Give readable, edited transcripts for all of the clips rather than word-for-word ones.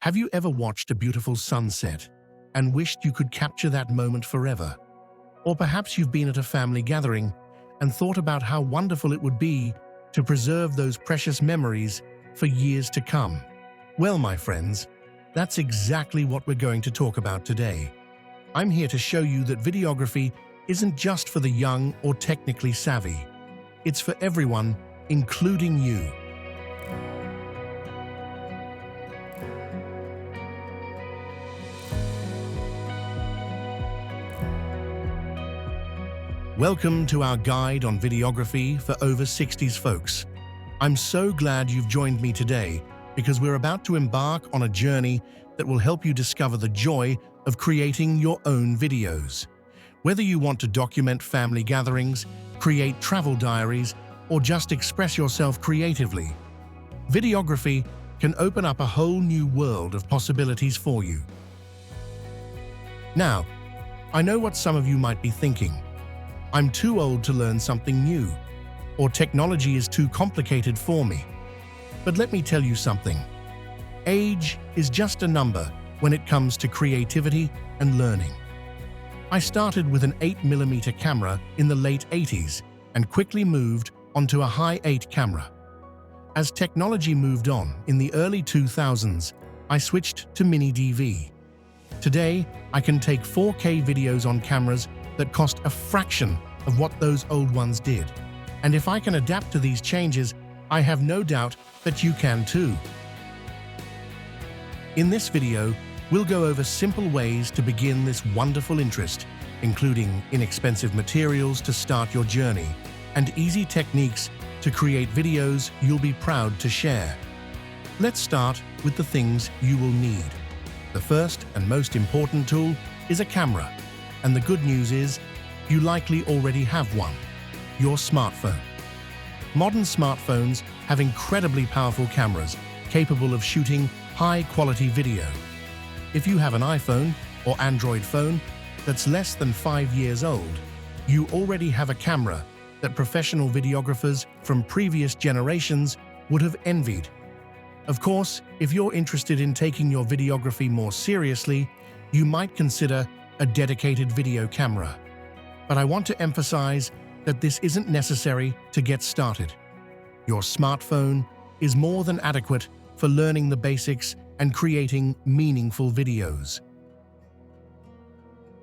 Have you ever watched a beautiful sunset and wished you could capture that moment forever? Or perhaps you've been at a family gathering and thought about how wonderful it would be to preserve those precious memories for years to come. Well, my friends, that's exactly what we're going to talk about today. I'm here to show you that videography isn't just for the young or technically savvy. It's for everyone, including you. Welcome to our guide on videography for over 60s folks. I'm so glad you've joined me today because we're about to embark on a journey that will help you discover the joy of creating your own videos. Whether you want to document family gatherings, create travel diaries, or just express yourself creatively, videography can open up a whole new world of possibilities for you. Now, I know what some of you might be thinking. I'm too old to learn something new, or technology is too complicated for me. But let me tell you something. Age is just a number when it comes to creativity and learning. I started with an 8mm camera in the late 80s and quickly moved onto a high 8 camera. As technology moved on in the early 2000s, I switched to mini DV. Today, I can take 4K videos on cameras that cost a fraction of what those old ones did. And if I can adapt to these changes, I have no doubt that you can too. In this video, we'll go over simple ways to begin this wonderful interest, including inexpensive materials to start your journey and easy techniques to create videos you'll be proud to share. Let's start with the things you will need. The first and most important tool is a camera. And the good news is, you likely already have one, your smartphone. Modern smartphones have incredibly powerful cameras capable of shooting high-quality video. If you have an iPhone or Android phone that's less than 5 years old, you already have a camera that professional videographers from previous generations would have envied. Of course, if you're interested in taking your videography more seriously, you might consider a dedicated video camera. But I want to emphasize that this isn't necessary to get started. Your smartphone is more than adequate for learning the basics and creating meaningful videos.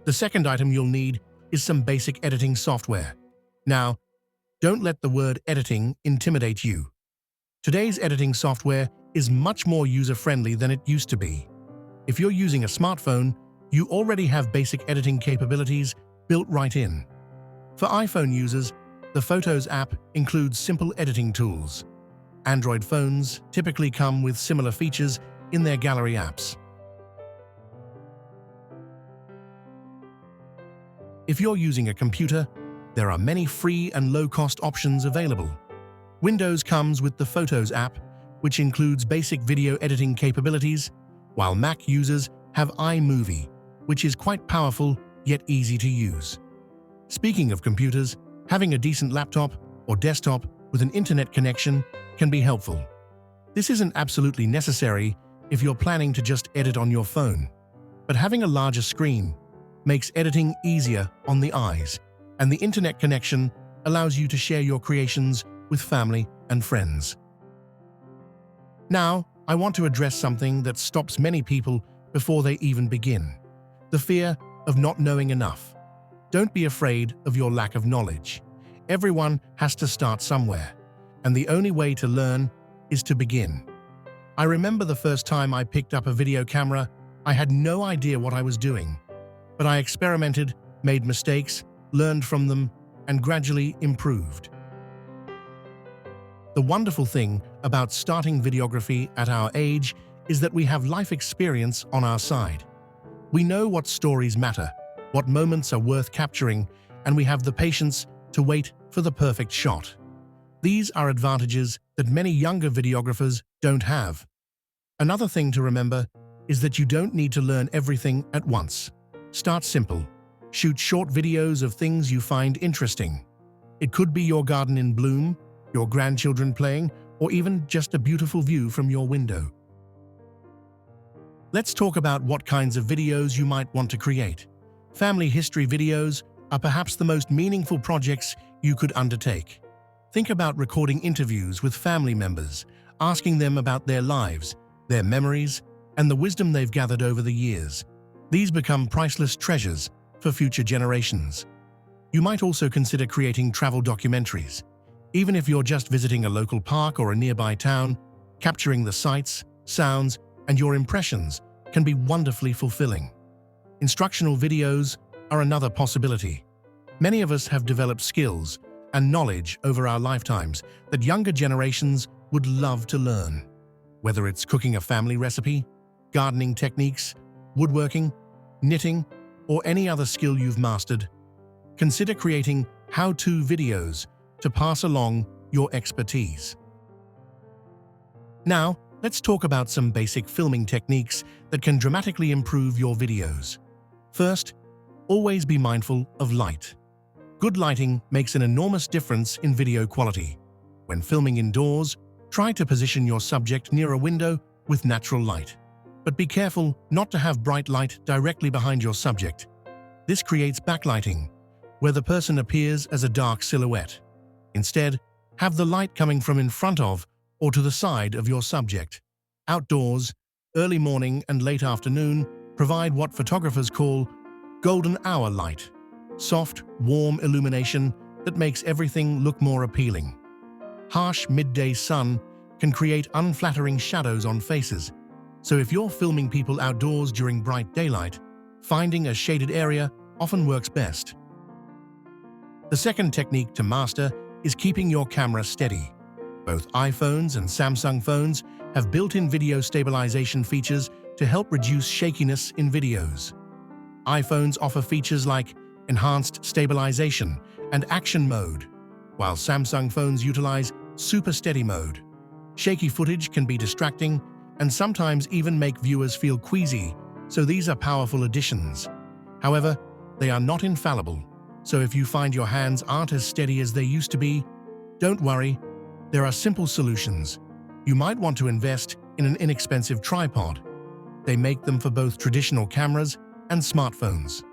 The second item you'll need is some basic editing software. Now, don't let the word editing intimidate you. Today's editing software is much more user-friendly than it used to be. If you're using a smartphone, you already have basic editing capabilities built right in. For iPhone users, the Photos app includes simple editing tools. Android phones typically come with similar features in their gallery apps. If you're using a computer, there are many free and low-cost options available. Windows comes with the Photos app, which includes basic video editing capabilities, while Mac users have iMovie, which is quite powerful yet easy to use. Speaking of computers, having a decent laptop or desktop with an internet connection can be helpful. This isn't absolutely necessary if you're planning to just edit on your phone, but having a larger screen makes editing easier on the eyes, and the internet connection allows you to share your creations with family and friends. Now, I want to address something that stops many people before they even begin. The fear of not knowing enough. Don't be afraid of your lack of knowledge. Everyone has to start somewhere, and the only way to learn is to begin. I remember the first time I picked up a video camera, I had no idea what I was doing. But I experimented, made mistakes, learned from them, and gradually improved. The wonderful thing about starting videography at our age is that we have life experience on our side. We know what stories matter, what moments are worth capturing, and we have the patience to wait for the perfect shot. These are advantages that many younger videographers don't have. Another thing to remember is that you don't need to learn everything at once. Start simple. Shoot short videos of things you find interesting. It could be your garden in bloom, your grandchildren playing, or even just a beautiful view from your window. Let's talk about what kinds of videos you might want to create. Family history videos are perhaps the most meaningful projects you could undertake. Think about recording interviews with family members, asking them about their lives, their memories, and the wisdom they've gathered over the years. These become priceless treasures for future generations. You might also consider creating travel documentaries. Even if you're just visiting a local park or a nearby town, capturing the sights, sounds, and your impressions can be wonderfully fulfilling. Instructional videos are another possibility. Many of us have developed skills and knowledge over our lifetimes that younger generations would love to learn. Whether it's cooking a family recipe, gardening techniques, woodworking, knitting, or any other skill you've mastered, consider creating how-to videos to pass along your expertise. Now, let's talk about some basic filming techniques that can dramatically improve your videos. First, always be mindful of light. Good lighting makes an enormous difference in video quality. When filming indoors, try to position your subject near a window with natural light. But be careful not to have bright light directly behind your subject. This creates backlighting, where the person appears as a dark silhouette. Instead, have the light coming from in front of or to the side of your subject. Outdoors, early morning and late afternoon provide what photographers call golden hour light, soft, warm illumination that makes everything look more appealing. Harsh midday sun can create unflattering shadows on faces, so if you're filming people outdoors during bright daylight, finding a shaded area often works best. The second technique to master is keeping your camera steady. Both iPhones and Samsung phones have built-in video stabilization features to help reduce shakiness in videos. iPhones offer features like enhanced stabilization and action mode, while Samsung phones utilize super steady mode. Shaky footage can be distracting and sometimes even make viewers feel queasy, so these are powerful additions. However, they are not infallible, so if you find your hands aren't as steady as they used to be, don't worry, there are simple solutions. You might want to invest in an inexpensive tripod. They make them for both traditional cameras and smartphones.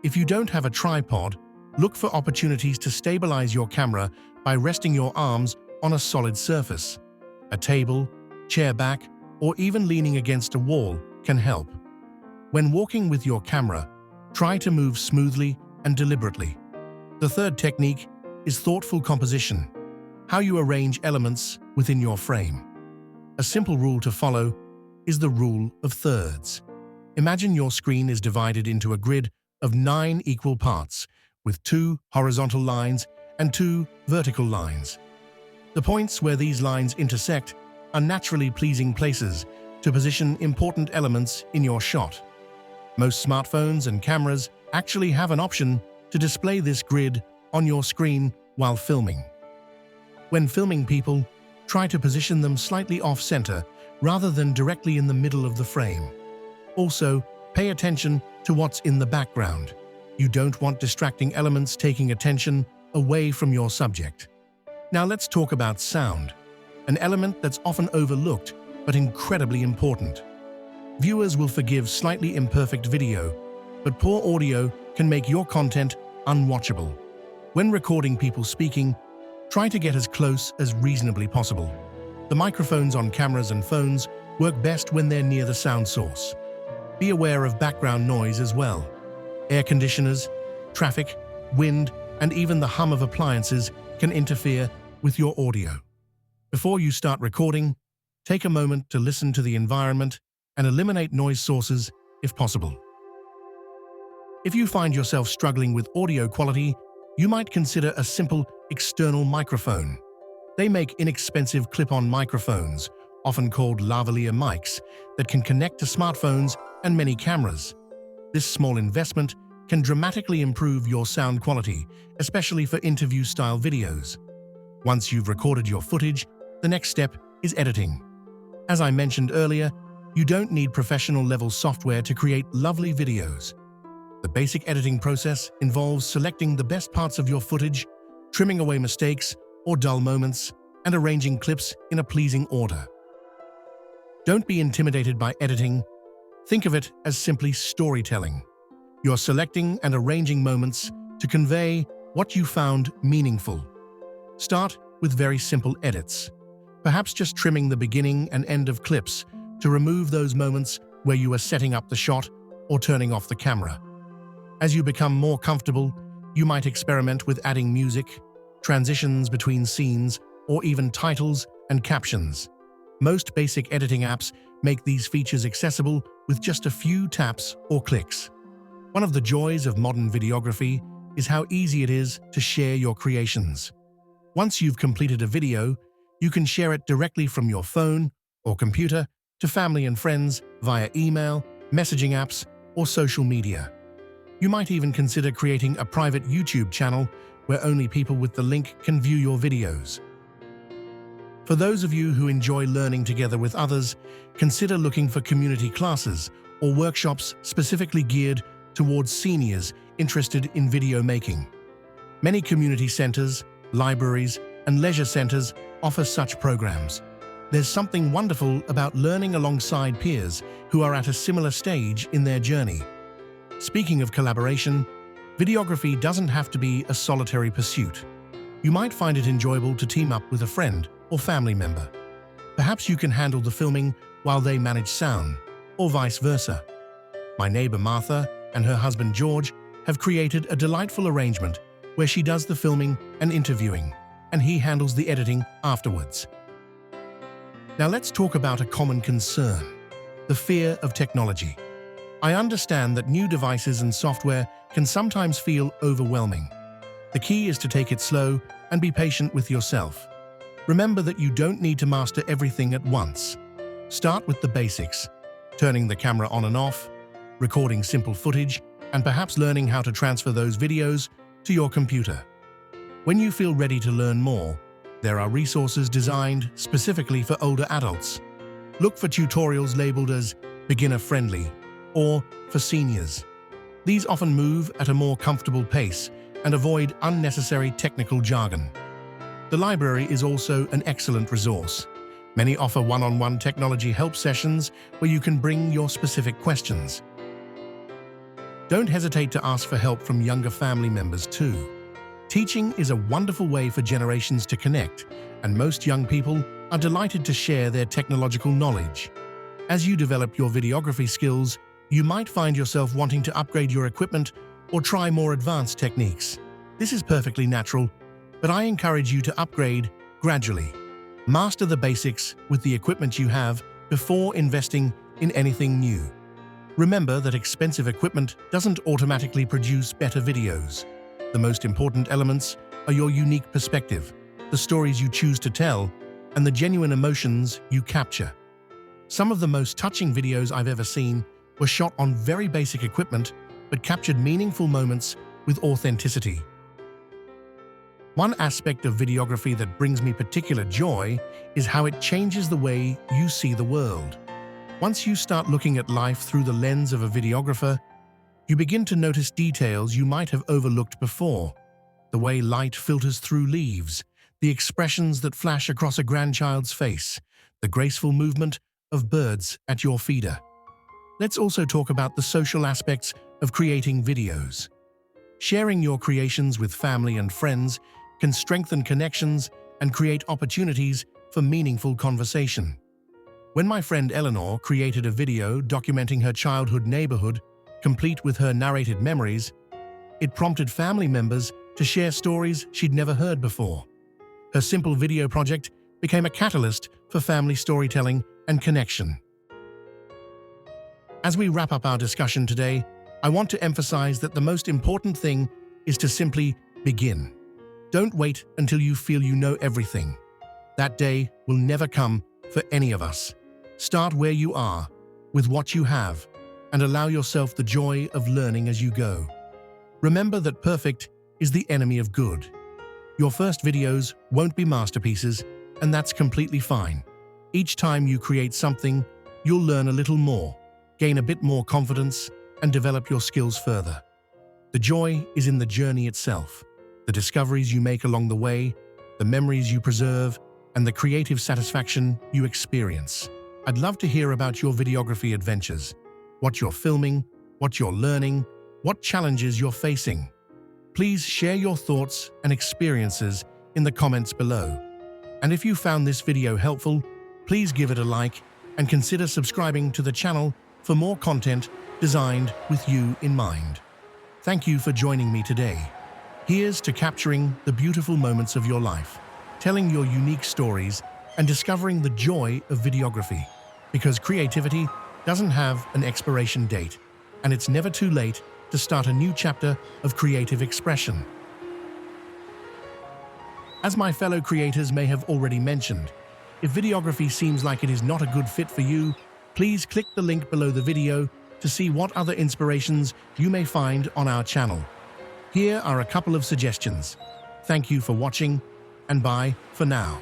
If you don't have a tripod, look for opportunities to stabilize your camera by resting your arms on a solid surface. A table, chair back, or even leaning against a wall can help. When walking with your camera, try to move smoothly and deliberately. The third technique is thoughtful composition, how you arrange elements within your frame. A simple rule to follow is the rule of thirds. Imagine your screen is divided into a grid of 9 equal parts, with 2 horizontal lines and 2 vertical lines. The points where these lines intersect are naturally pleasing places to position important elements in your shot. Most smartphones and cameras actually have an option to display this grid on your screen while filming. When filming people, try to position them slightly off-center rather than directly in the middle of the frame. Also, pay attention to what's in the background. You don't want distracting elements taking attention away from your subject. Now let's talk about sound, an element that's often overlooked but incredibly important. Viewers will forgive slightly imperfect video, but poor audio can make your content unwatchable. When recording people speaking, try to get as close as reasonably possible. The microphones on cameras and phones work best when they're near the sound source. Be aware of background noise as well. Air conditioners, traffic, wind, and even the hum of appliances can interfere with your audio. Before you start recording, take a moment to listen to the environment and eliminate noise sources if possible. If you find yourself struggling with audio quality, you might consider a simple external microphone. They make inexpensive clip-on microphones, often called lavalier mics, that can connect to smartphones and many cameras. This small investment can dramatically improve your sound quality, especially for interview-style videos. Once you've recorded your footage, the next step is editing. As I mentioned earlier, you don't need professional-level software to create lovely videos. The basic editing process involves selecting the best parts of your footage, trimming away mistakes or dull moments, and arranging clips in a pleasing order. Don't be intimidated by editing. Think of it as simply storytelling. You're selecting and arranging moments to convey what you found meaningful. Start with very simple edits, perhaps just trimming the beginning and end of clips to remove those moments where you are setting up the shot or turning off the camera. As you become more comfortable, you might experiment with adding music, transitions between scenes, or even titles and captions. Most basic editing apps make these features accessible with just a few taps or clicks. One of the joys of modern videography is how easy it is to share your creations. Once you've completed a video, you can share it directly from your phone or computer to family and friends via email, messaging apps, or social media. You might even consider creating a private YouTube channel where only people with the link can view your videos. For those of you who enjoy learning together with others, consider looking for community classes or workshops specifically geared towards seniors interested in video making. Many community centers, libraries, and leisure centers offer such programs. There's something wonderful about learning alongside peers who are at a similar stage in their journey. Speaking of collaboration, videography doesn't have to be a solitary pursuit. You might find it enjoyable to team up with a friend or family member. Perhaps you can handle the filming while they manage sound, or vice versa. My neighbor Martha and her husband George have created a delightful arrangement where she does the filming and interviewing, and he handles the editing afterwards. Now let's talk about a common concern: the fear of technology. I understand that new devices and software can sometimes feel overwhelming. The key is to take it slow and be patient with yourself. Remember that you don't need to master everything at once. Start with the basics, turning the camera on and off, recording simple footage, and perhaps learning how to transfer those videos to your computer. When you feel ready to learn more, there are resources designed specifically for older adults. Look for tutorials labeled as beginner-friendly or for seniors. These often move at a more comfortable pace and avoid unnecessary technical jargon. The library is also an excellent resource. Many offer one-on-one technology help sessions where you can bring your specific questions. Don't hesitate to ask for help from younger family members too. Teaching is a wonderful way for generations to connect, and most young people are delighted to share their technological knowledge. As you develop your videography skills, you might find yourself wanting to upgrade your equipment or try more advanced techniques. This is perfectly natural, but I encourage you to upgrade gradually. Master the basics with the equipment you have before investing in anything new. Remember that expensive equipment doesn't automatically produce better videos. The most important elements are your unique perspective, the stories you choose to tell, and the genuine emotions you capture. Some of the most touching videos I've ever seen were shot on very basic equipment but captured meaningful moments with authenticity. One aspect of videography that brings me particular joy is how it changes the way you see the world. Once you start looking at life through the lens of a videographer, you begin to notice details you might have overlooked before. The way light filters through leaves, the expressions that flash across a grandchild's face, the graceful movement of birds at your feeder. Let's also talk about the social aspects of creating videos. Sharing your creations with family and friends can strengthen connections and create opportunities for meaningful conversation. When my friend Eleanor created a video documenting her childhood neighborhood, complete with her narrated memories, it prompted family members to share stories she'd never heard before. Her simple video project became a catalyst for family storytelling and connection. As we wrap up our discussion today, I want to emphasize that the most important thing is to simply begin. Don't wait until you feel you know everything. That day will never come for any of us. Start where you are, with what you have, and allow yourself the joy of learning as you go. Remember that perfect is the enemy of good. Your first videos won't be masterpieces, and that's completely fine. Each time you create something, you'll learn a little more, gain a bit more confidence, and develop your skills further. The joy is in the journey itself, the discoveries you make along the way, the memories you preserve, and the creative satisfaction you experience. I'd love to hear about your videography adventures, what you're filming, what you're learning, what challenges you're facing. Please share your thoughts and experiences in the comments below. And if you found this video helpful, please give it a like and consider subscribing to the channel for more content designed with you in mind. Thank you for joining me today. Here's to capturing the beautiful moments of your life, telling your unique stories, and discovering the joy of videography. Because creativity doesn't have an expiration date, and it's never too late to start a new chapter of creative expression. As my fellow creators may have already mentioned, if videography seems like it is not a good fit for you, please click the link below the video to see what other inspirations you may find on our channel. Here are a couple of suggestions. Thank you for watching, and bye for now.